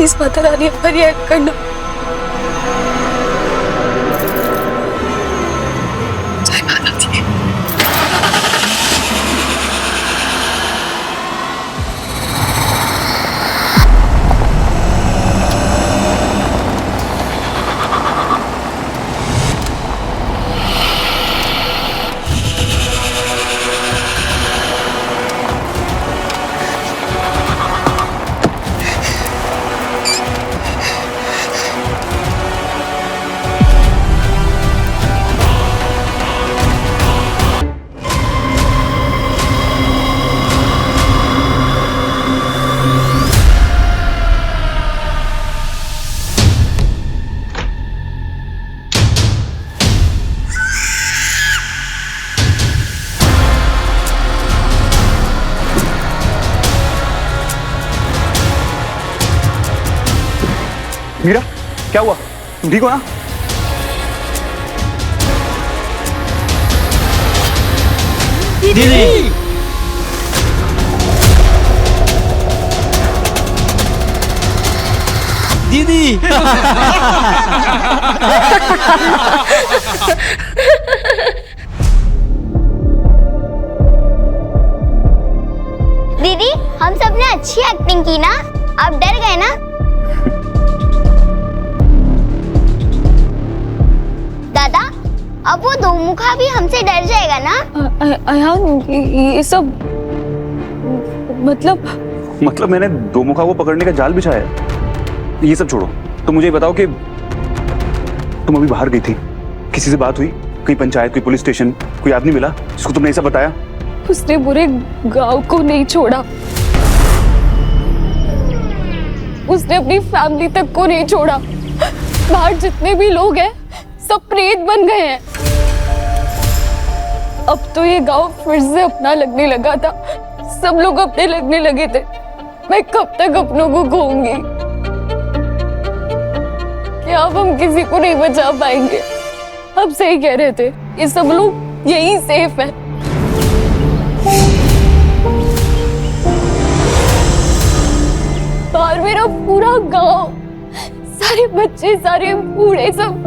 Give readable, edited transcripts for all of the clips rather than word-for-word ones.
Please Mata Rani पर react करना। जय माता दी। मीरा, क्या हुआ? तुम ठीक हो ना? दीदी दीदी दीदी, हम सब ने अच्छी एक्टिंग की ना? आप डर गए ना? दादा, अब वो दो मुखा भी हमसे डर जाएगा ना? अयान, ये सब मतलब मैंने दो मुखा को पकड़ने का जाल बिछाया है। ये सब छोड़ो, तो मुझे बताओ कि तुम अभी बाहर गई थी, किसी से बात हुई? कहीं पंचायत, कोई पुलिस स्टेशन, कोई आदमी मिला जिसको तुमने ये सब बताया? उसने पूरे गांव को नहीं छोड़ा, उसने अपनी फैमिली तक को नहीं छोड़ा। बाहर जितने भी लोग हैं सब प्रेत बन गए हैं। अब तो ये गांव फिर से अपना लगने लगा था, सब लोग अपने लगने लगे थे। मैं कब तक अपनों को खोऊंगी? क्या अब हम किसी को नहीं बचा पाएंगे? अब सही कह रहे थे, ये सब लोग यही सेफ है। बाहर मेरा पूरा गांव, सारे बच्चे, सारे बूढ़े, सब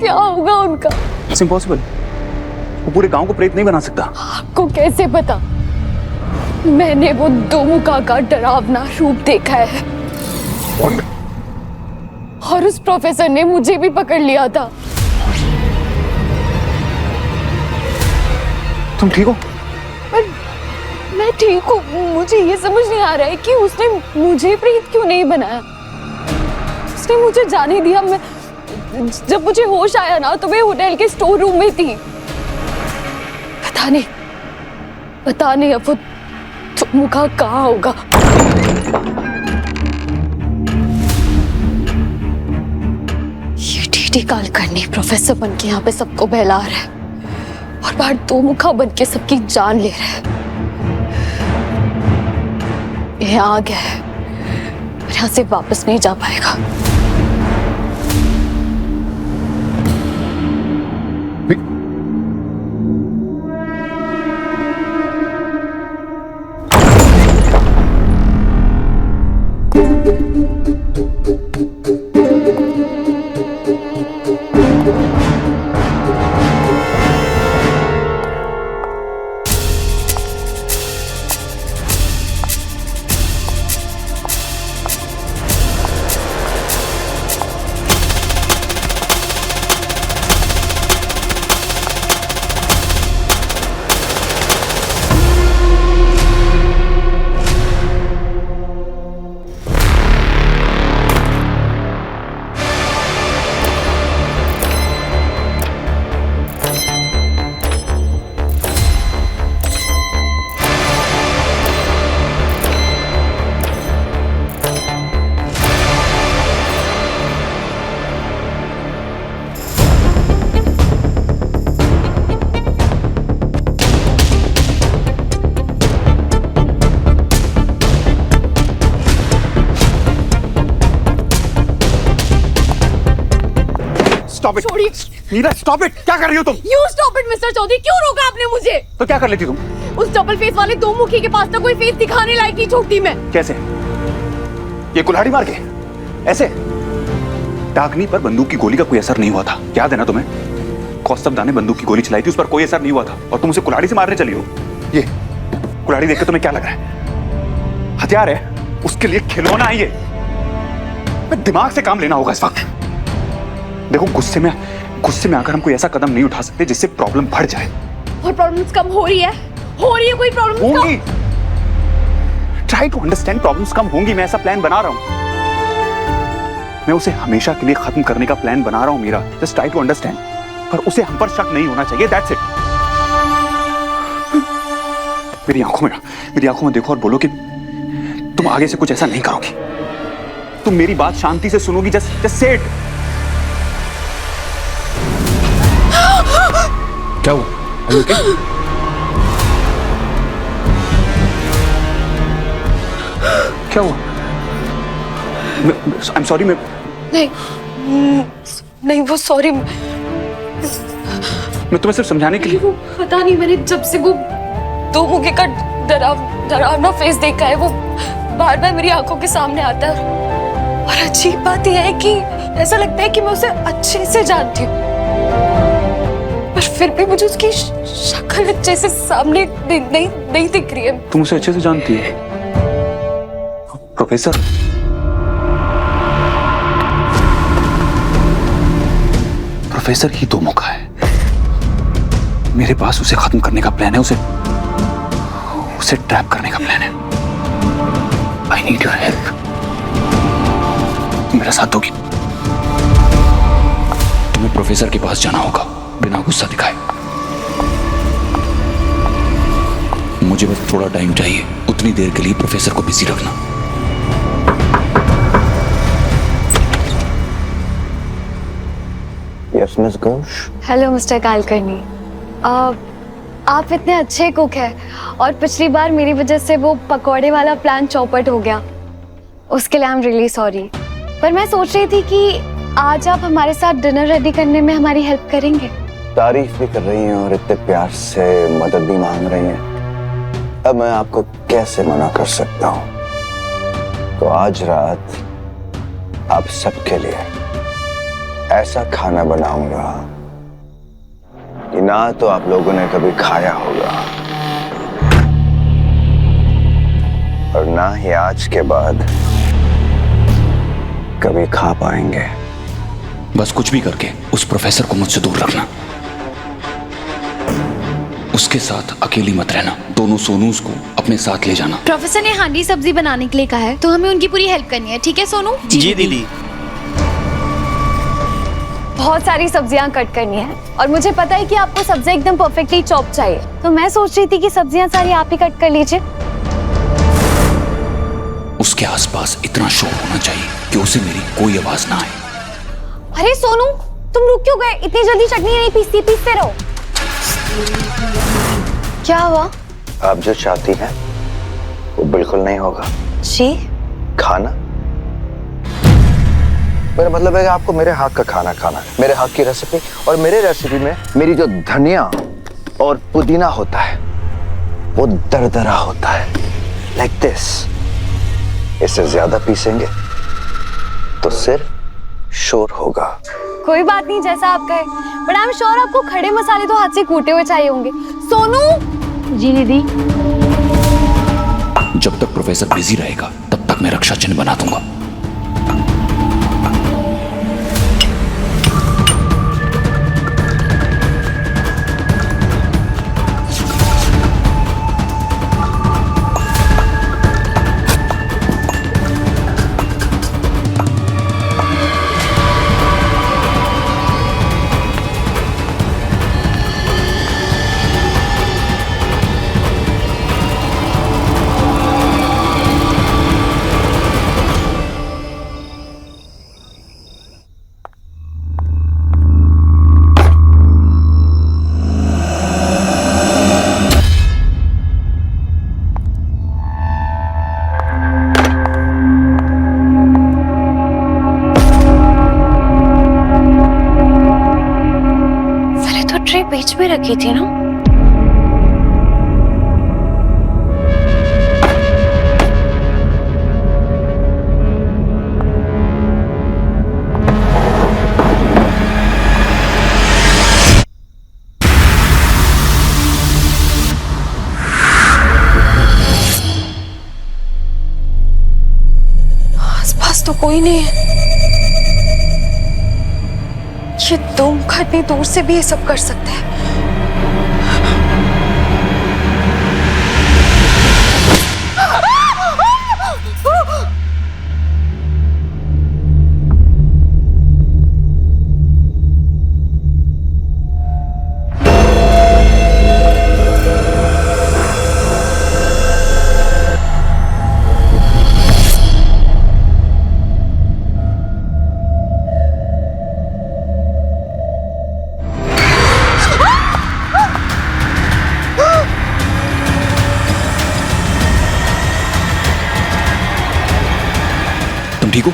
क्या होगा उनका? It's impossible. वो पूरे गांव को प्रेत नहीं बना सकता। आपको कैसे पता? मैंने वो दो मुखा का डरावना रूप देखा है। और उस प्रोफेसर ने मुझे भी पकड़ लिया था। तुम ठीक हो? मैं ठीक हूँ। मुझे ये समझ नहीं आ रहा है कि उसने मुझे प्रेत क्यों नहीं बनाया। उसने मुझे जाने दिया। मैं जब मुझे होश आया ना तो मैं होटल के स्टोर रूम में थी। पता नहीं अब वो मुखा कहाँ होगा। ये टीटी काल करनी प्रोफेसर बन के यहाँ पे सबको बहला रहा है और बाहर दो मुखा बन के सबकी जान ले रहा है। ये आ गया है, यहाँ से वापस नहीं जा पाएगा। Stop it! छोड़िए। Meera, stop it! क्या कर रही हो तुम? You stop it, mister Chaudhary. क्यों रोका आपने मुझे? तो क्या कर लेती तुम? उस डबल फेस वाले दो मुखी के पास तो कोई फेस दिखाने लायक नहीं छोड़ती मैं। कैसे? ये कुल्हाड़ी मार के ऐसे? डाकनी पर बंदूक की गोली का कोई असर नहीं हुआ था, याद है ना तुम्हें? कौस्तुभ ने बंदूक की गोली चलाई थी, उस पर कोई असर नहीं हुआ था, और तुम उसे कुल्हाड़ी से मारने चली हो। ये कुल्हाड़ी देख के तुम्हें क्या लग रहा है? हथियार है, उसके लिए खिलौना है ये। दिमाग से काम लेना होगा इस वक्त। देखो, गुस्से में आकर हम कोई ऐसा कदम नहीं उठा सकते जिससे प्रॉब्लम बढ़ जाए। और प्रॉब्लम्स कम हो रही है कोई प्रॉब्लम होंगी। ट्राई टू अंडरस्टैंड, प्रॉब्लम्स कम होंगी। मैं ऐसा प्लान बना रहा हूं, मैं उसे हमेशा के लिए खत्म करने का प्लान बना रहा हूं Meera. Just try to understand. पर उसे हम पर शक नहीं होना चाहिए, दैट्स इट। मेरी आंखों में देखो और बोलो कि तुम आगे से कुछ ऐसा नहीं करोगी। तुम मेरी बात शांति से सुनोगी। Just say it. क्या हुआ? Are you okay? क्या हुआ? I'm sorry, मैं नहीं वो सॉरी, मैं तुम्हें सिर्फ समझाने के लिए। वो पता नहीं, मैंने जब से वो दो मुखे का डरावना फेस देखा है, वो बार बार मेरी आंखों के सामने आता है। और अजीब बात यह है कि ऐसा लगता है कि मैं उसे अच्छे से जानती हूँ, पर फिर भी मुझे उसकी शक्ल अच्छे से सामने नहीं दिख रही है। तुम उसे अच्छे से जानती है? प्रोफेसर, प्रोफेसर ही दो मुखा है। मेरे पास उसे खत्म करने का प्लान है, उसे ट्रैप करने का प्लान है। I need your help. मेरा साथ दोगी? तुम्हें प्रोफेसर के पास जाना होगा बिना गुस्सा दिखाए। मुझे बस थोड़ा टाइम चाहिए, उतनी देर के लिए प्रोफेसर को बिजी रखना। Yes, Miss Ghosh. Hello mister Kulkarni, आप इतने अच्छे कुक हैं और पिछली बार मेरी वजह से वो पकौड़े वाला प्लान चौपट हो गया, उसके लिए आई एम रियली सॉरी। पर मैं सोच रही थी कि आज आप हमारे साथ डिनर रेडी करने में हमारी हेल्प करेंगे। तारीफ भी कर रही हैं और इतने प्यार से मदद भी मांग रही हैं, अब मैं आपको कैसे मना कर सकता हूँ। तो आज रात आप सबके लिए ऐसा खाना बनाऊंगा कि ना तो आप लोगों ने कभी खाया होगा और ना ही आज के बाद कभी खा पाएंगे। बस कुछ भी करके उस प्रोफेसर को मुझसे दूर रखना। उसके साथ अकेली मत रहना। दोनों सोनूस को अपने साथ ले जाना। प्रोफेसर ने हांडी सब्जी बनाने के लिए कहा है, तो हमें उनकी पूरी हेल्प करनी है, ठीक है सोनू? जी दीदी। बहुत सारी सब्जियां कट करनी है और मुझे पता है कि आपको सब्जियां एकदम परफेक्टली चॉप चाहिए, तो मैं सोच रही थी कि सब्जियां सारी आप ही कट कर लीजिए। उसके आसपास इतना शोर होना चाहिए कि उसे मेरी कोई आवाज ना आए। अरे सोनू, तुम रुक क्यों गए? इतनी जल्दी चटनी नहीं पीसती, पीसते रहो। क्या हुआ? आप जो चाहती हैं वो बिल्कुल नहीं होगा। जी? खाना? मेरा मतलब है कि आपको मेरे हाथ का खाना खाना है, मेरे हाथ की रेसिपी। और मेरे रेसिपी में मेरी जो धनिया और पुदीना होता है वो दरदरा होता है, लाइक दिस। इससे ज्यादा पीसेंगे तो सिर्फ शोर होगा। कोई बात नहीं, जैसा आप कहे, बट आई एम श्योर आपको खड़े मसाले तो हाथ से कूटे हुए चाहिए होंगे। सोनू। जी दीदी। जब तक प्रोफेसर बिजी रहेगा तब तक मैं रक्षा चिन्ह बना दूंगा। बीच में रखी थी ना? कोई नहीं है। ये दो मुखा इतनी दूर से भी ये सब कर सकते हैं। तुम ठीक हो?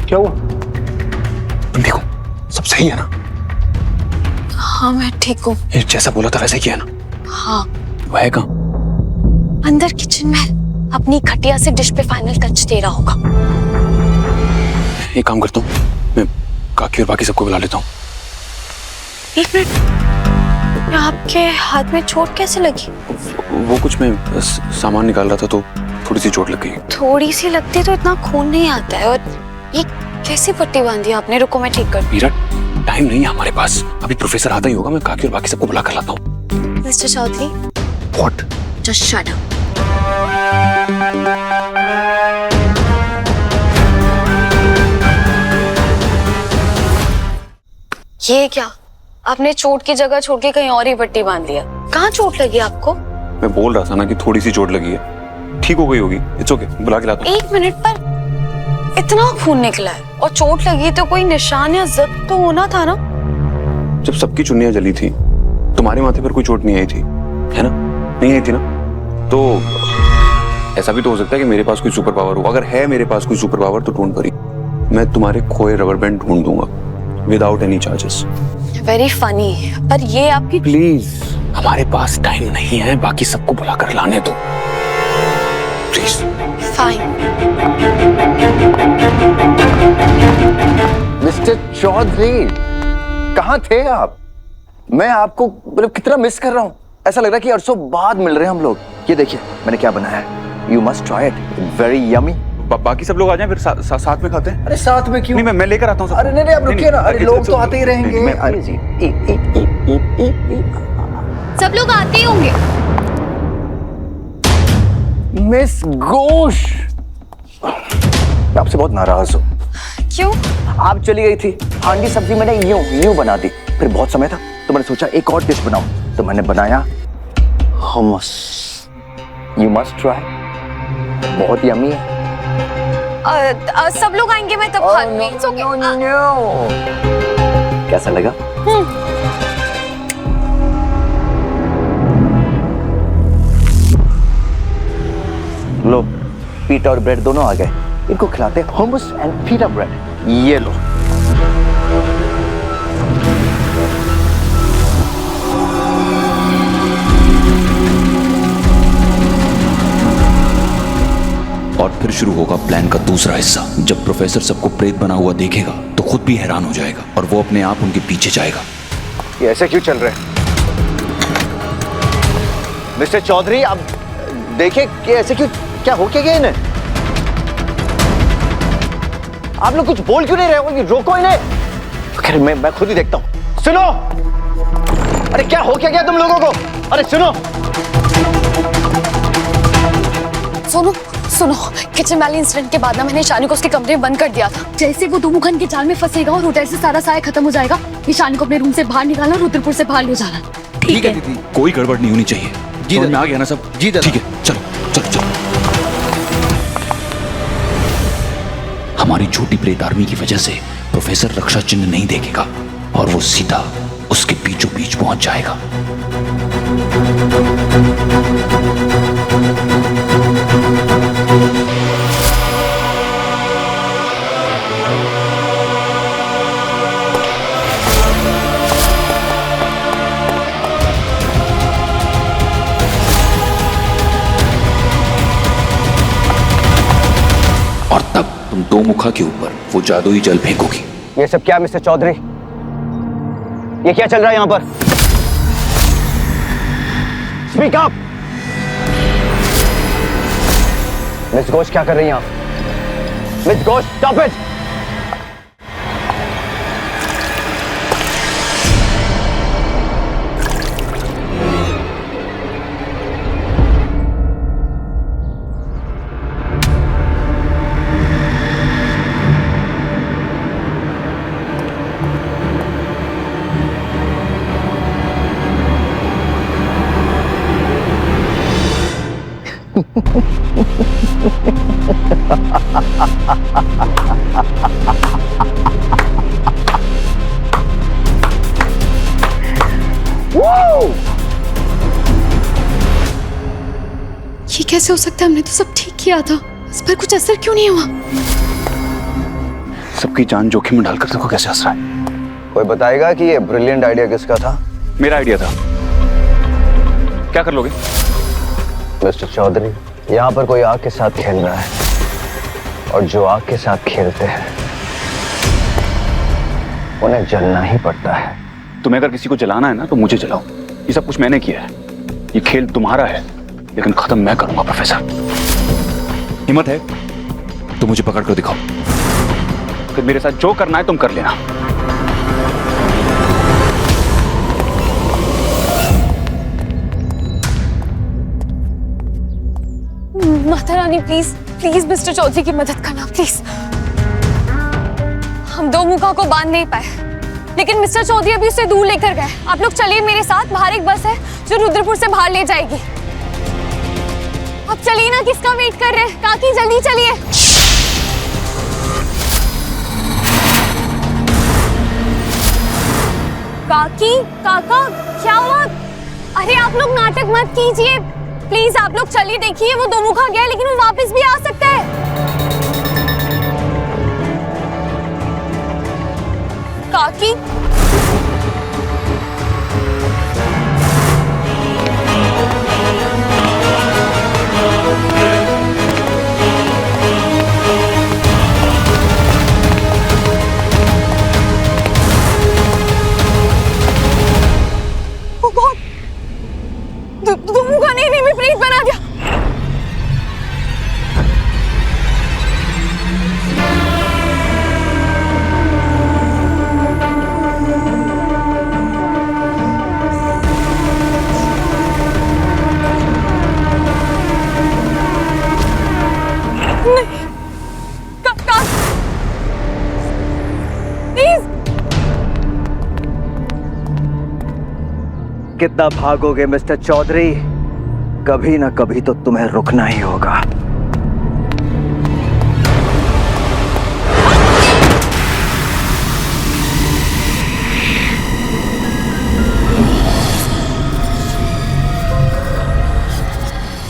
क्या हुआ? तुम ठीक हो? सब सही है ना? हाँ मैं ठीक हूँ। ये जैसा बोला था वैसे किया ना? हाँ। वह है कहाँ? अंदर किचन में अपनी खटिया से डिश पे फाइनल टच दे रहा होगा। एक काम करता हूँ, मैं काकी और बाकी सबको बुला लेता हूँ। एक मिनट, आपके हाथ में चोट कैसे लगी? वो कुछ मैं सामान निकाल रहा था तो थोड़ी सी चोट लग गई। थोड़ी सी लगती तो इतना खून नहीं आता है। और ये कैसी पट्टी बांधी आपने? रुको मैं ठीक कर। मीरा, टाइम नहीं है हमारे पास। अभी प्रोफेसर आता ही होगा, मैं काकी और बाकी सबको बुला कर लाता हूँ। Mister Chaudhary, what? Just shut up. ये क्या? आपने चोट की जगह छोड़ के कहीं और ही पट्टी बांध लिया। कहाँ चोट लगी आपको? मैं बोल रहा था ना कि थोड़ी सी चोट लगी है, ठीक हो गई होगी। इट्स ओके, बुला के लाता हूँ। एक मिनट, पर इतना खून निकला है और चोट लगी तो कोई निशान या जख्म तो होना था ना? जब सबकी चुन्नियां जली थी, तुम्हारे माथे पर कोई चोट नहीं आई थी, है ना? नहीं आई थी ना? तो ऐसा भी तो हो सकता है कि मेरे पास कोई सुपर पावर हो। अगर है मेरे पास कोई सुपर पावर तो डोंट वरी, मैं तुम्हारे खोए रबर बैंड ढूंढ दूंगा without any charges. Very funny, पर ये आपकी। प्लीज, हमारे पास टाइम नहीं है, बाकी सबको बुलाकर लाने दो प्लीज। फाइन। मिस्टर चौधरी, कहाँ थे आप? मैं आपको मतलब कितना मिस कर रहा हूँ। ऐसा लग रहा है कि अरसों बाद मिल रहे हैं हम लोग। ये देखिए मैंने क्या बनाया है, you must try it, very yummy. बाकी सब लोग आ जाएं, फिर साथ में खाते हैं। अरे साथ में क्यों? नहीं, मैं लेकर आता हूँ। अरे नहीं, आप रुकिए ना। अरे लोग तो आते ही रहेंगे। अरे जी, सब लोग आते ही होंगे। मिस घोष, मैं आपसे बहुत नाराज हूँ। क्यों? आप चली गई थी, हांडी सब्जी मैंने यूं बना दी। फिर बहुत समय था तो मैंने सोचा एक और डिश बनाऊं, तो मैंने बनाया hummus। यू मस्ट ट्राई, बहुत यम्मी है। सब लोग आएंगे, मैं तब खा लूंगी। It's okay। कैसा लगा? लो, पीटा और ब्रेड दोनों आ गए। इनको खिलाते हैं hummus एंड पीटा ब्रेड। ये लो। और फिर शुरू होगा प्लान का दूसरा हिस्सा। जब प्रोफेसर सबको प्रेत बना हुआ देखेगा तो खुद भी हैरान हो जाएगा और वो अपने आप उनके पीछे जाएगा। ये ऐसे क्यों चल रहे हैं? मिस्टर चौधरी, आप देखिए कि ऐसे क्यों, क्या हो क्या गया इन्हें? आप लोग कुछ बोल क्यों नहीं रहे हो? रोको इन्हें। खैर मैं खुद ही देखता हूं। सुनो, अरे क्या हो क्या गया तुम लोगों को? अरे सुनो सुनो सुनो, किचन वाले इंसिडेंट के बाद ना मैंने ईशानी को उसके कमरे में बंद कर दिया था। जैसे वो दोमुखन के जाल में फंसेगा और होटल से सारा साया खत्म हो जाएगा, ईशानी को अपने रूम से बाहर निकालना और रुद्रपुर से बाहर ले जाना। ठीक है दीदी, कोई गड़बड़ नहीं होनी चाहिए। जी में आ गया ना सब? जी ठीक है, चलो चलो चलो। हमारी छोटी प्रेत आर्मी की वजह से प्रोफेसर रक्षा चिन्ह नहीं देखेगा और वो सीधा उसके बीचों बीच पहुंच जाएगा। और तब तुम दो मुखा के ऊपर वो जादुई जल फेंकोगी। ये सब क्या मिस्टर चौधरी? ये क्या चल रहा है यहाँ पर? Speak up. मिस घोष क्या कर रही हैं आप? Miss Ghosh stop it! ये कैसे हो सकता है? हमने तो सब ठीक किया था, इस पर कुछ असर क्यों नहीं हुआ? सबकी जान जोखिम में डालकर देखो कैसे हंस रहा है। कोई बताएगा कि ये ब्रिलियंट आइडिया किसका था? मेरा आइडिया था। क्या कर लोगे? मिस्टर चौधरी, यहाँ पर कोई आग के साथ खेल रहा है, और जो आग के साथ खेलते हैं उन्हें जलना ही पड़ता है। तुम्हें अगर किसी को जलाना है ना तो मुझे जलाओ। ये सब कुछ मैंने किया है। ये खेल तुम्हारा है, लेकिन खत्म मैं करूंगा प्रोफेसर। हिम्मत है तो मुझे पकड़ कर दिखाओ। फिर मेरे साथ जो करना है तुम कर लेना। Mata Rani please please mister Chaudhary की मदद करना प्लीज। हम दो मुखा को बांध नहीं पाए, लेकिन मिस्टर चौधरी अभी उसे दूर लेकर गए। आप लोग चलिए मेरे साथ, बाहर एक बस है जो रुद्रपुर से बाहर ले जाएगी। अब चलिए ना, किसका वेट कर रहे हैं? काकी जल्दी चलिए। काकी, काका, क्या हुआ? अरे आप लोग नाटक मत कीजिए प्लीज। आप लोग चलिए, देखिए वो दो मुखा गया, लेकिन वो वापस भी आ सकता है। काकी, दो मुखा नहीं मैं प्रेत बना गया। नहीं, प्लीज। कितना भागोगे मिस्टर चौधरी? कभी ना कभी तो तुम्हें रुकना ही होगा।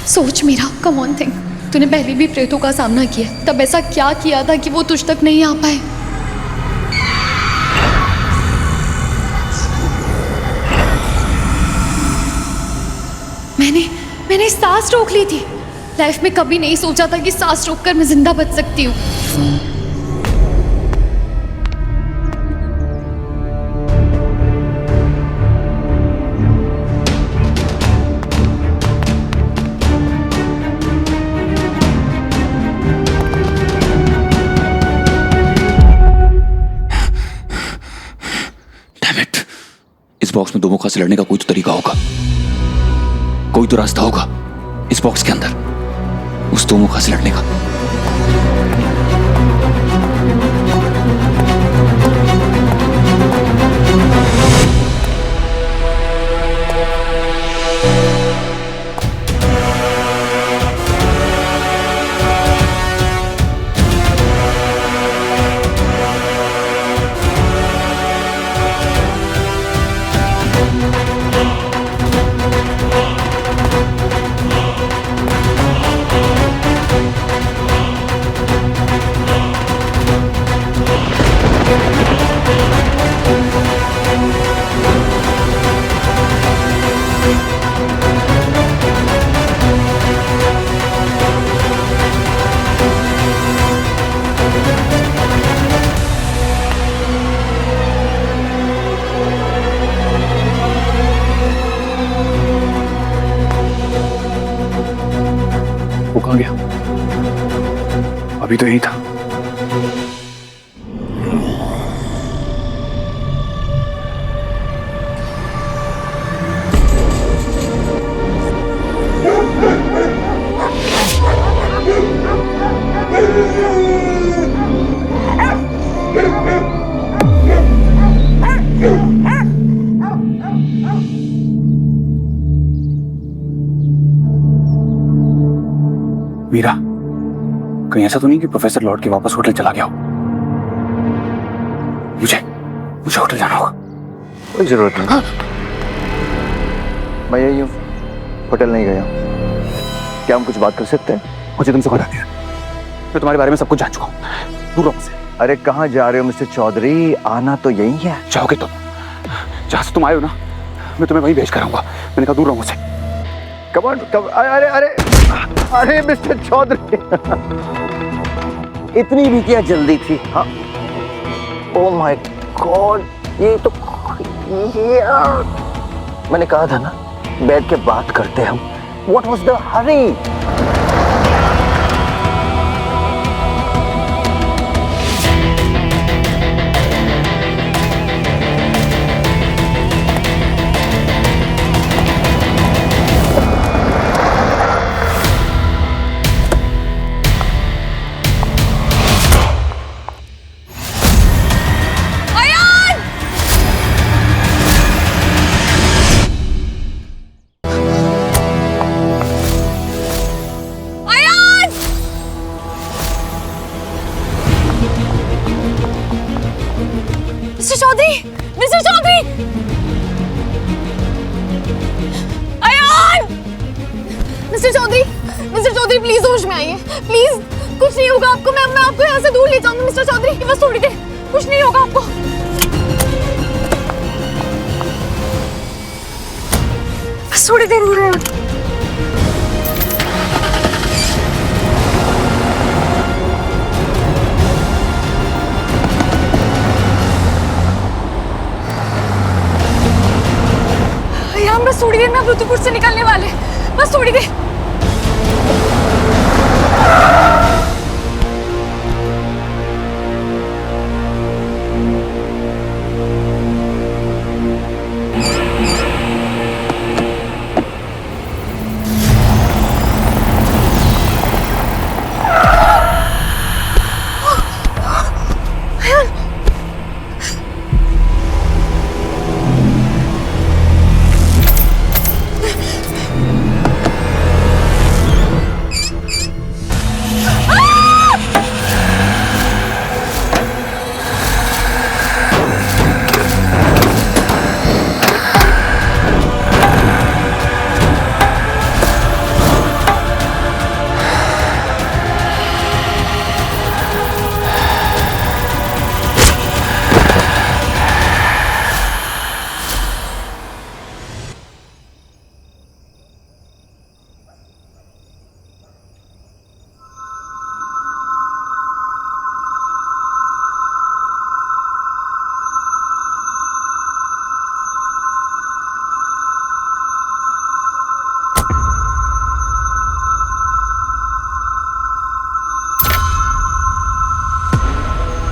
सोच मीरा, कम ऑन थिंक। तूने पहले भी प्रेतों का सामना किया, तब ऐसा क्या किया था कि वो तुझ तक नहीं आ पाए? मैंने सांस रोक ली थी। लाइफ में कभी नहीं सोचा था कि सांस रोककर मैं जिंदा बच सकती हूँ। Damn it! इस बॉक्स में दो मुखा से लड़ने का कोई तो तरीका होगा, कोई तो रास्ता होगा इस बॉक्स के अंदर उस दो मुखा से लड़ने का। वो कहाँ गया? अभी तो यही था। मीरा, कहीं ऐसा तो नहीं कि प्रोफेसर लौट के वापस होटल चला गया हो? मुझे होटल जाना होगा। कोई जरूरत नहीं। हाँ। मैं यही हूँ, होटल नहीं गया। क्या हम कुछ बात कर सकते हैं? मुझे तुमसे खुदा दिया, मैं तुम्हारे बारे में सब कुछ जान चुका हूँ। दूर रहो मुझसे। अरे कहाँ जा रहे हो मिस्टर चौधरी? आना तो यही है। जाओगे तुम, जहां से तुम आए हो ना, मैं तुम्हें वहीं भेज कर आऊंगा। मैंने कहा दूर रहो मुझसे। कम ऑन, अरे अरे अरे मिस्टर चौधरी इतनी भी क्या जल्दी थी? हाँ, ओह माय गॉड, ये तो मैंने कहा था ना, बैठ के बात करते हम। What was the hurry? Mister Chaudhary, Ayan! Mister Chaudhary please होश में आइए, प्लीज। कुछ नहीं होगा आपको, मैं आपको यहाँ से दूर ले जाऊंगी मिस्टर चौधरी, बस थोड़ी देर, कुछ नहीं होगा आपको। बस थोड़ी देर हो रहा है। बस थोड़ी देर में रुद्रपुर से निकलने वाले, बस थोड़ी देर।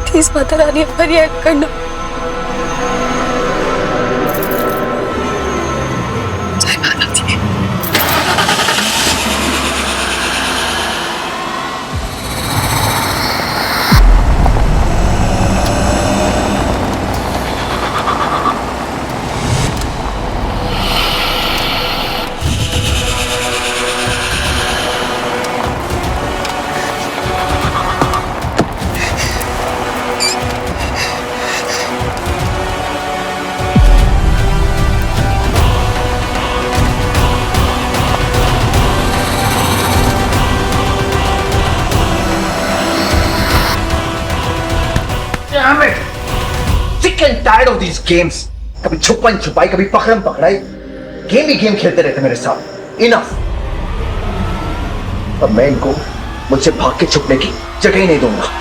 प्लीज माता रानी पर रिएक्ट करना। जय माता दी। Damn it! Sick and tired of these games. कभी छुपन छुपाई, कभी पकड़म पकड़ाई, गेम ही गेम खेलते रहते मेरे साथ। Enough! अब मैं इनको मुझसे भाग के छुपने की जगह ही नहीं दूंगा।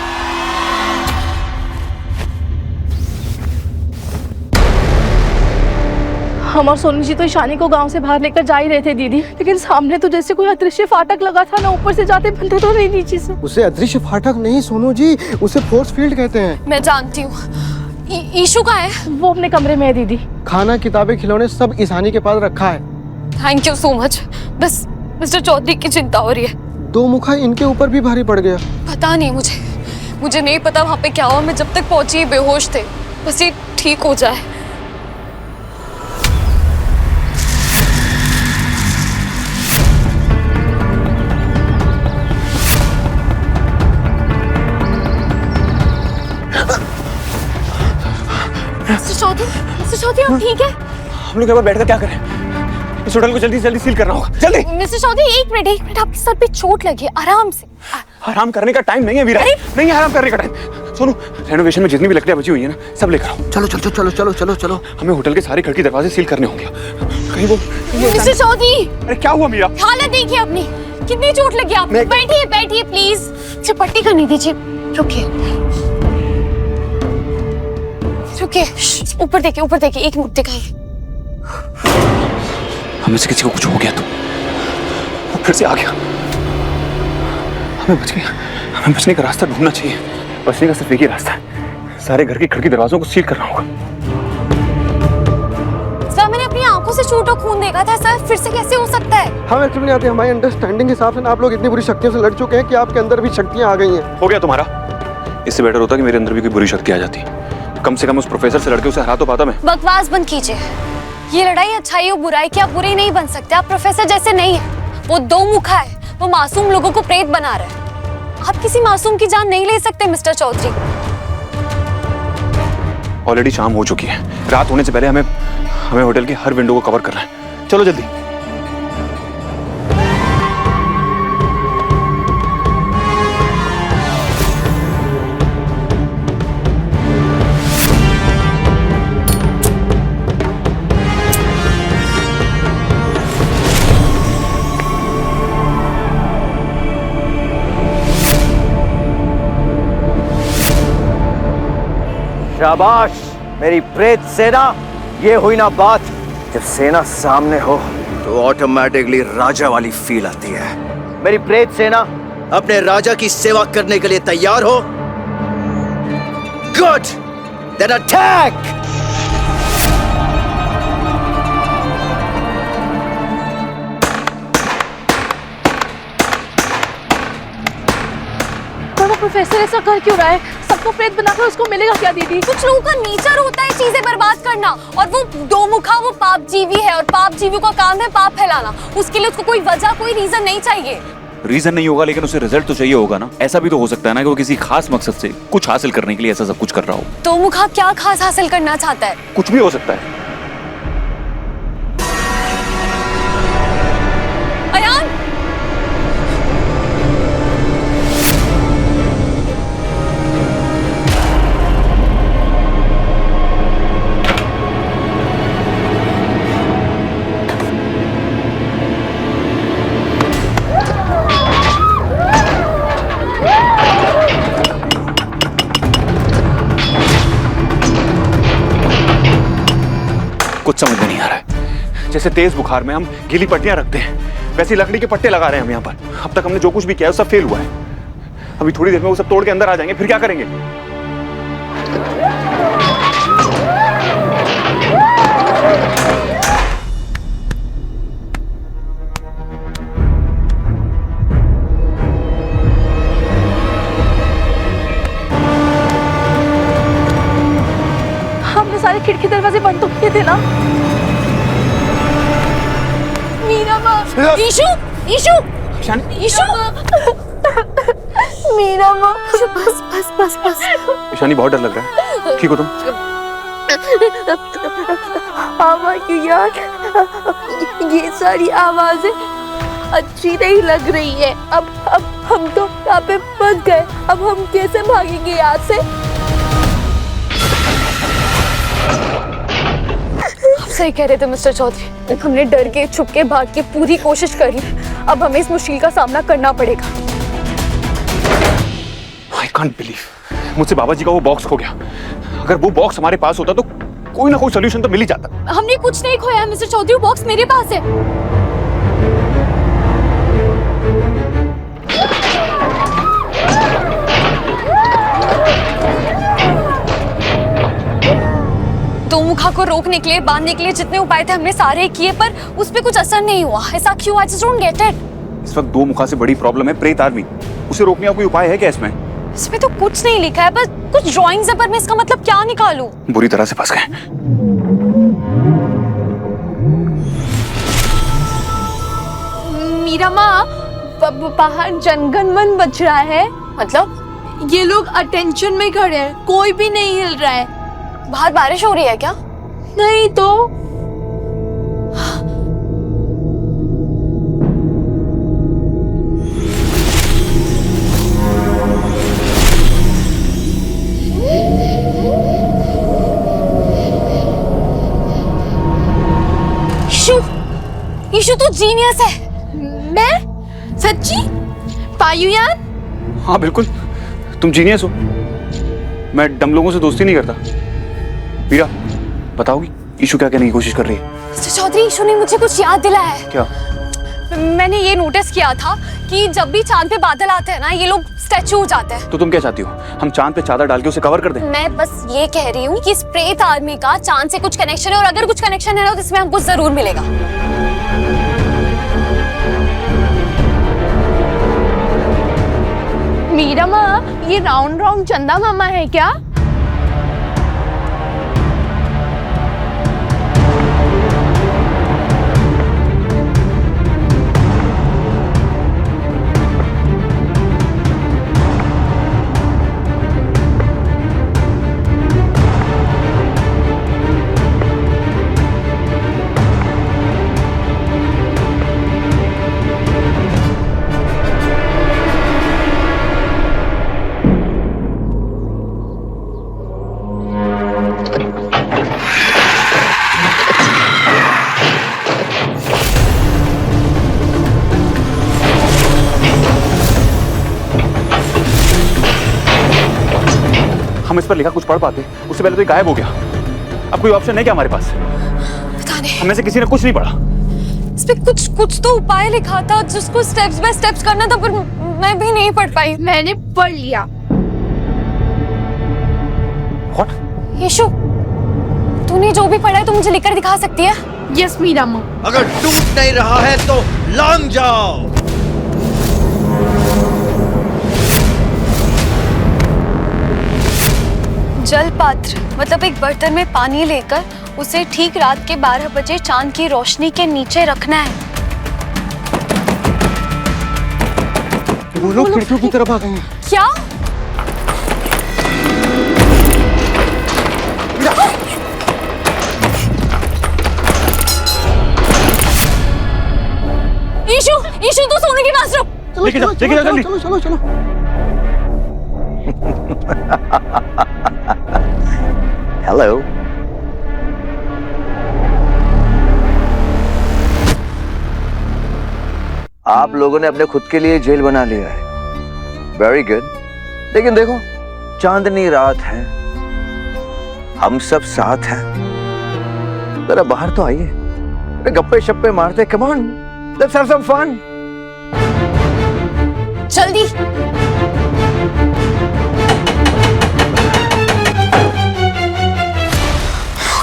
हम और सोनू जी तो ईशानी को गांव से बाहर लेकर जा ही रहे थे दीदी, लेकिन सामने तो जैसे कोई अदृश्य फाटक लगा था ना, ऊपर से जाते बनते तो नहीं नीचे से। उसे अदृश्य फाटक नहीं सोनू जी, उसे फोर्स फील्ड कहते हैं। मैं जानती हूँ। ईशु कहाँ है? वो अपने कमरे में है दीदी। खाना, किताबें, खिलौने सब ईशानी के पास रखा है। Thank you so much. बस मिस्टर चौधरी की चिंता हो रही है। दो मुखा इनके ऊपर भी भारी पड़ गया। पता नहीं मुझे नहीं पता वहाँ पे क्या हुआ। मैं जब तक पहुंची बेहोश थे। बस ये ठीक हो जाए। मिस्टर चौधरी आप ठीक है? हम लोग यहाँ पर बैठकर क्या करें? इस होटल को जल्दी से जल्दी सील करना होगा, जल्दी। मिस्टर चौधरी एक मिनट, आपके सर पे चोट लगी है, आराम से। आराम करने का टाइम नहीं है वीरा, नहीं है आराम करने का टाइम। सुनो, रेनोवेशन में जितनी भी लकड़ियां बची हुई है ना, सब लेकर आओ। चलो चलो चलो चलो चलो चलो, हमें होटल के सारे खिड़की दरवाजे सील करने होंगे। कहीं वो मिस्टर चौधरी, अरे क्या हुआ मीरा? हालत देखिए अपनी, कितनी चोट लगी आपको। बैठिए प्लीज, मुझे पट्टी करनी दीजिए। रुकिए, ऊपर देखिए, एक मिनट दिखाइए। हमें से किसी को कुछ हो गया तो वो फिर से आ गया। हमें बचने का रास्ता ढूंढना चाहिए। बचने का सिर्फ एक ही रास्ता है, सारे घर की खिड़की दरवाजों को सील करना होगा। सर मैंने अपनी आंखों से चोट और खून देखा था सर, फिर से कैसे हो सकता है? हमें एक्चुअली नहीं आते, हमारी अंडरस्टैंडिंग के हिसाब से आप लोग इतनी बुरी शक्तियों से लड़ चुके हैं कि आपके अंदर भी शक्तियां आ गई हैं। हो गया तुम्हारा? इससे बेटर होता कि मेरे अंदर भी कोई बुरी शक्ति आ जाती। कम से कम उस प्रोफेसर से लड़के उसे हरा तो पाता मैं। बकवास बंद कीजिए। ये लड़ाई अच्छाई और बुराई की, आप बुरे नहीं बन सकते। आप प्रोफेसर जैसे नहीं है। वो दो मुखा है, वो मासूम लोगों को प्रेत बना रहा है। आप किसी मासूम की जान नहीं ले सकते मिस्टर चौधरी। ऑलरेडी शाम हो चुकी है, रात होने से पहले हमें होटल की हर विंडो को कवर करना है। चलो जल्दी। शाबाश मेरी प्रेत सेना, ये हुई ना बात। जब सेना सामने हो तो ऑटोमेटिकली राजा वाली फील आती है। मेरी प्रेत सेना अपने राजा की सेवा करने के लिए तैयार हो? Good, then attack. प्रोफेसर ऐसा कर क्यों रहा है? सबको प्रेत बनाकर उसको मिलेगा क्या दीदी? कुछ लोगों का नेचर होता है चीजें बर्बाद करना, और वो दो मुखा वो पाप जीवी है, और पाप जीवी का काम है पाप फैलाना। उसके लिए उसको कोई वजह, कोई रीजन नहीं चाहिए। रीजन नहीं होगा लेकिन उसे रिजल्ट तो चाहिए होगा ना। ऐसा भी तो हो सकता है ना कि वो किसी खास मकसद से कुछ हासिल करने के लिए ऐसा सब कुछ कर रहा हो। दो मुखा क्या खास हासिल करना चाहता है? कुछ भी हो सकता है। अयान, कुछ समझ में नहीं आ रहा है। जैसे तेज बुखार में हम गीली पट्टियां रखते हैं, वैसे लकड़ी के पट्टे लगा रहे हैं हम यहाँ पर। अब तक हमने जो कुछ भी किया है सब फेल हुआ है। अभी थोड़ी देर में वो सब तोड़ के अंदर आ जाएंगे, फिर क्या करेंगे? हमने सारे खिड़की दरवाजे बंद तो किए थे ना? मीरा माँ, ईशु, ईशु, ईशु, मीरा माँ, बस। ईशानी बहुत डर लग रहा है, ठीक हो तुम? यार, ये सारी आवाजें अच्छी नहीं लग रही है। अब हम तो यहाँ पे फंस गए। अब हम कैसे भागेंगे यहाँ से? सही कह रहे थे मिस्टर चौधरी, हमने डर के, छुप के, भाग के पूरी कोशिश कर ली। अब हमें इस मुश्किल का सामना करना पड़ेगा। I can't believe, मुझसे बाबा जी का वो बॉक्स खो गया। अगर वो बॉक्स हमारे पास होता तो कोई ना कोई सोल्यूशन तो मिल ही जाता। हमने कुछ नहीं खोया मिस्टर चौधरी, बॉक्स मेरे पास है। दोमुखा को रोकने के लिए, बांधने के लिए जितने उपाय थे हमने सारे किए, पर उस पे कुछ असर नहीं हुआ। ऐसा क्यों? I just don't get it. इस वक्त दोमुखा से बड़ी प्रॉब्लम है प्रेत आर्मी। उसे रोकने का कोई उपाय है क्या इसमें? इसमें तो कुछ नहीं लिखा है, बस कुछ ड्राइंग्स है, पर मैं इसका मतलब क्या निकालूं? बुरी तरह से फंस गए। मीरा माँ, बाहर जनगणमन बज रहा है। मतलब ये लोग अटेंशन में खड़े हैं, कोई भी नहीं हिल रहा है। बाहर बारिश हो रही है क्या? नहीं तो ईशु तू जीनियस है। मैं सच्ची पायुयान? हाँ बिल्कुल, तुम जीनियस हो। मैं डम लोगों से दोस्ती नहीं करता। मीरा, बताओगी ईशु क्या कहने की कोशिश कर रही है? मिस्टर चौधरी, ईशु ने मुझे कुछ याद दिलाया है। क्या? मैंने ये नोटिस किया था कि जब भी चांद पे बादल आते हैं ना, ये लोग स्टैचू हो जाते हैं। तो तुम क्या चाहती हो, हम चांद पे चादर डाल के उसे कवर कर दें? मैं बस ये कह रही हूँ कि इस प्रेत आर्मी का चांद से कुछ कनेक्शन है, और अगर कुछ कनेक्शन है ना तो इसमें हमको जरूर मिलेगा। मीरा माँ, ये राउंड राउंड चंदा मामा है क्या? हम इस पर लिखा कुछ पढ़ पाते, उससे पहले तो ये गायब हो गया। अब कोई ऑप्शन है क्या हमारे पास? पता नहीं, हमें से किसी ने कुछ नहीं पढ़ा। इस पे कुछ तो उपाय लिखा था जिसको स्टेप्स बाय स्टेप्स करना था, पर मैं भी नहीं पढ़ पाई। मैंने पढ़ लिया। What? यीशु, तूने जो भी पढ़ा है तो मुझे लिखकर दिखा सकती है? यस मीरा माँ। अगर टूट नहीं रहा है तो लांग जाओ। जल पात्र मतलब एक बर्तन में पानी लेकर उसे ठीक रात के 12 बजे चांद की रोशनी के नीचे रखना है। वो लोग खिड़कियों की तरफ आ गए हैं। क्या? ईशु, ईशु तू सोने के पास रुक। लेके जाओ जल्दी। चलो चलो चलो। हेलो। आप लोगों ने अपने खुद के लिए जेल बना लिया है। Very good. लेकिन देखो, चांदनी रात है, हम सब साथ हैं। जरा बाहर तो आइए, गप्पे शप्पे मारते। Come on, let's have some fun. जल्दी।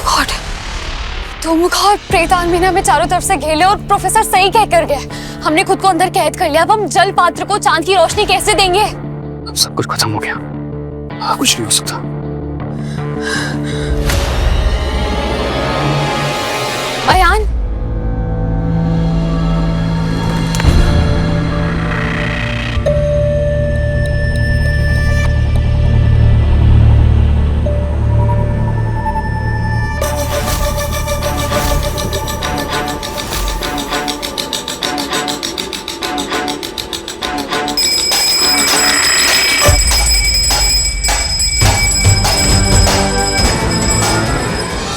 गॉड, दोमुखा और प्रेत आर्मी ने हमें चारों तरफ से घेर और प्रोफेसर सही कह कर गए। हमने खुद को अंदर कैद कर लिया। अब हम जल पात्र को चांद की रोशनी कैसे देंगे? अब सब कुछ खत्म हो गया, कुछ नहीं हो सकता। अयान,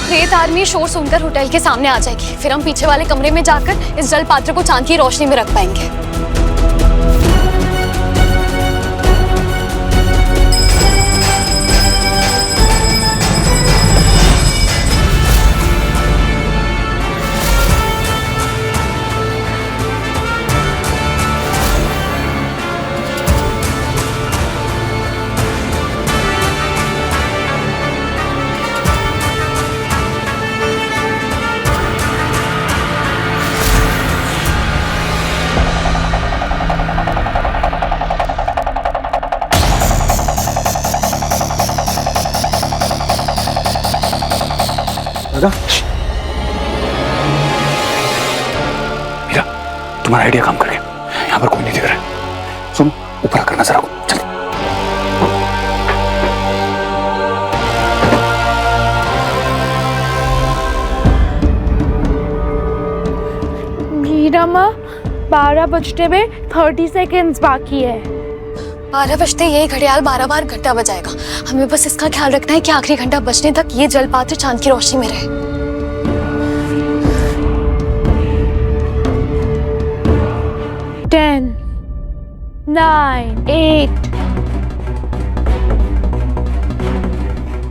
प्रेत आर्मी शोर सुनकर होटल के सामने आ जाएगी। फिर हम पीछे वाले कमरे में जाकर इस जल पात्र को चांद की रोशनी में रख पाएंगे। दरवाजा। मीरा, तुम्हारा आइडिया काम कर गया। यहाँ पर कोई नहीं दिख रहा है। सुनो, ऊपर आकर नजर रखो। चल। मीरा माँ, 12 बजने में 30 सेकेंड्स बाकी है। 12 बजते ये घड़ियाल 12 बार घंटा बजाएगा। हमें बस इसका ख्याल रखना है कि आखिरी घंटा बजने तक ये जलपात्र चांद की रोशनी में रहे। 10, 9, 8,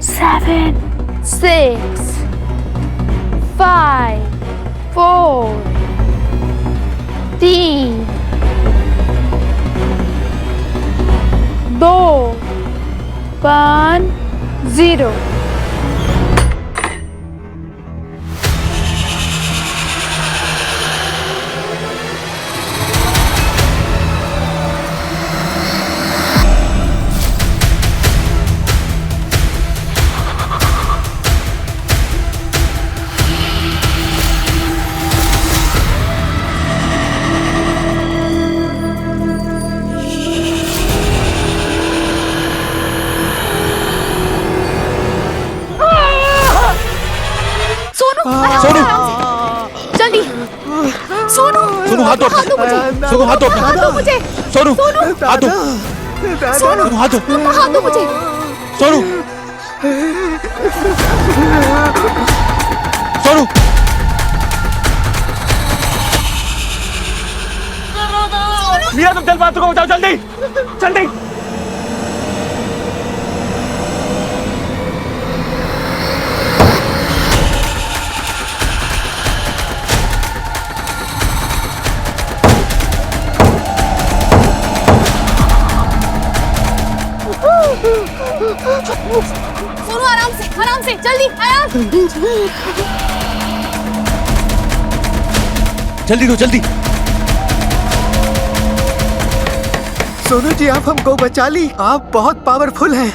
7, 6, 5, 4, 3, 2, 1, 0। जल्दी सोनू, सोनू हाथ दो, सोनू हाथ दो, हाथ दो मुझे, सोनू हाथ दो, सोनू हाथ दो, हाथ दो मुझे, सोनू, सोनू। मीरा, तुम जलपात्र को बचाओ, जल्दी जल्दी। सोनू आराम से जल्दी आराम। जल्दी दो, जल्दी। सोनू जी, आप हमको बचा ली। आप बहुत पावरफुल हैं।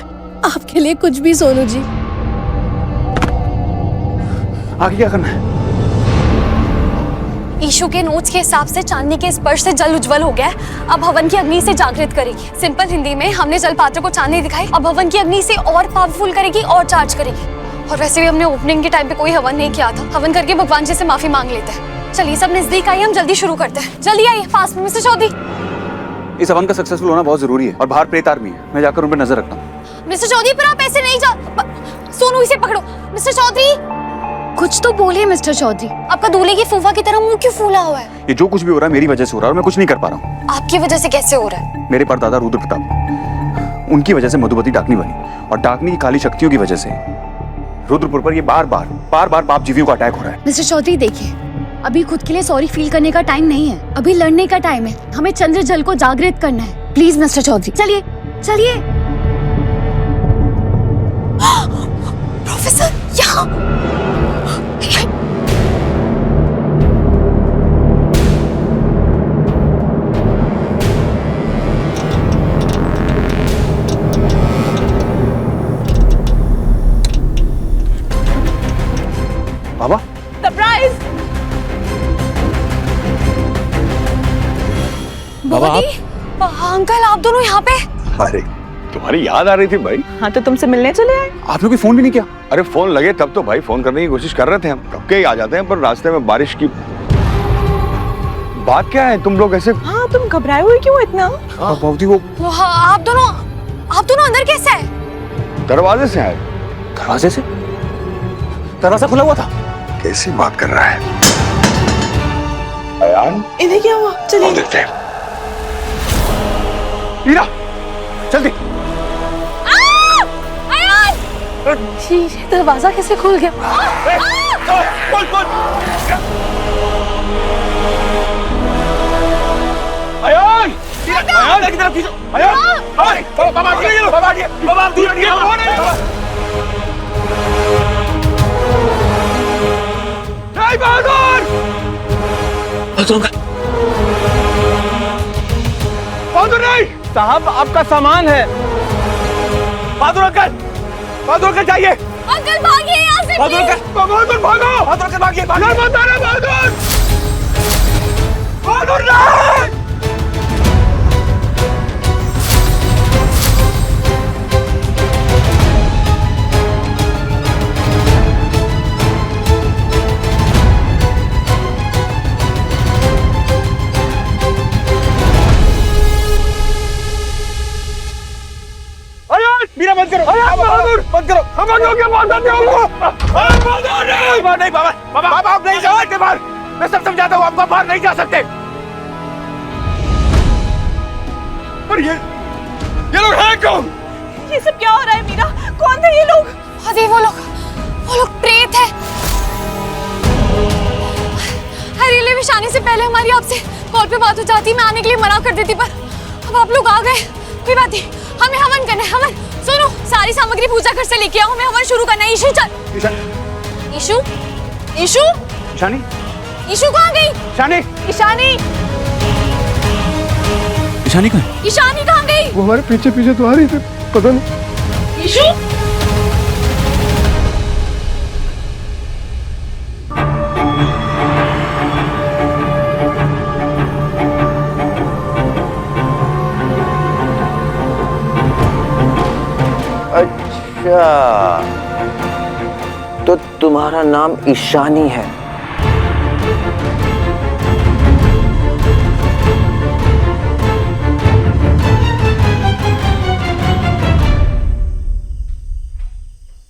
आपके लिए कुछ भी सोनू जी। आगे क्या करना है? ईशु के नोट्स के हिसाब से चांदनी के स्पर्श से जल उज्जवल हो गया है। अब हवन की अग्नि से जागृत करेगी। सिंपल हिंदी में हमने जलपात्र को चांदनी दिखाई, अब हवन की अग्नि से और पावरफुल करेगी और चार्ज करेगी। और वैसे भी हमने ओपनिंग के टाइम पे कोई हवन नहीं किया था। हवन करके भगवान जी से माफी मांग लेते हैं। चलिए सब नजदीक आइए, हम जल्दी शुरू करते हैं। जल्दी आइए पास में। मिस्टर चौधरी, इस हवन का सक्सेसफुल होना बहुत जरूरी है और बाहर प्रेत आर्मी है। मैं जाकर उन पर नजर रखता हूँ। मिस्टर चौधरी पर आप ऐसे नहीं जा। सोनू इसे पकड़ो। मिस्टर चौधरी, कुछ तो बोलिए मिस्टर चौधरी। आपका दूल्हे की फूफा की तरह मुंह क्यों फूला हुआ है? ये जो कुछ भी हो रहा है मेरी वजह से हो रहा है और मैं कुछ नहीं कर पा रहा हूँ। आपकी वजह से कैसे हो रहा है? मेरे परदादा रुद्र प्रताप, उनकी वजह से मधुमती डाकनी बनी और डाकनी की काली शक्तियों की वजह से रुद्रपुर पर ये बार बार पाप जीवियों का अटैक हो रहा है। मिस्टर चौधरी देखिए, अभी खुद के लिए सॉरी फील करने का टाइम नहीं है। अभी लड़ने का टाइम है। हमें चंद्र जल को जागृत करना है। प्लीज मिस्टर चौधरी, चलिए चलिए। प्रोफेसर यहाँ। बाबा, सरप्राइज। बाबा अंकल, आप दोनों यहाँ पे? अरे तुम्हारी याद आ रही थी भाई। हाँ, तो तुमसे मिलने चले आए। आपने कोई फोन भी नहीं किया? अरे फोन लगे तब तो भाई फोन करने की कोशिश कर रहे थे हम। कब के ही आ जाते हैं, पर रास्ते में बारिश की बात क्या है? तुम लोग ऐसे हाँ, तुम घबराए हुए क्यों इतना? बाबूजी वो आप दोनों अंदर कैसे आए? दरवाजे से आए। दरवाजे से? दरवाजा खुला हुआ था। कैसी बात कर रहा है अयान? इन्हें क्या हुआ? चलिए देखते हैं। मीरा, जल्दी। दरवाजा कैसे खुल गया? अयान! अयान की तरफ खींचो। अयान! बाबा आप दूर हटिए। बहादुर! बहादुर नहीं! साहब, आपका सामान है। बहादुर अंकल जाइए। अंकल भागिए यहाँ से, बहादुर भागो, बहादुर के भागिए, बहादुर बहादुर नहीं। मीरा बंद करो, बहादुर बंद करो, हम बंद हो गया, बहादुर नहीं, नहीं बाबा, बाबा आप नहीं जा सकते बाहर, मैं सब समझाता हूँ आपको, बाहर नहीं जा सकते। पर ये लोग हैं कौन? ये सब क्या हो रहा है मीरा? कौन थे ये लोग? अरे वो लोग प्रेत है। रिले में आने से पहले हमारी आपसे कॉल पे बात हो जाती, मैं आने के लिए मना कर देती, पर अब आप लोग आ गए। कोई बात नहीं, हमें हवन करना है। हवन सुनो, सारी सामग्री पूजा घर से लेके आओ, हमें हवन शुरू करना है। ईशु चल। ईशु ईशु ईशानी, ईशु कहाँ गई? ईशानी, ईशानी ईशानी कहाँ है? ईशानी कहाँ गई? वो हमारे पीछे पीछे तो आ रही थी, पता नहीं। ईशु अच्छा, तो तुम्हारा नाम ईशानी है?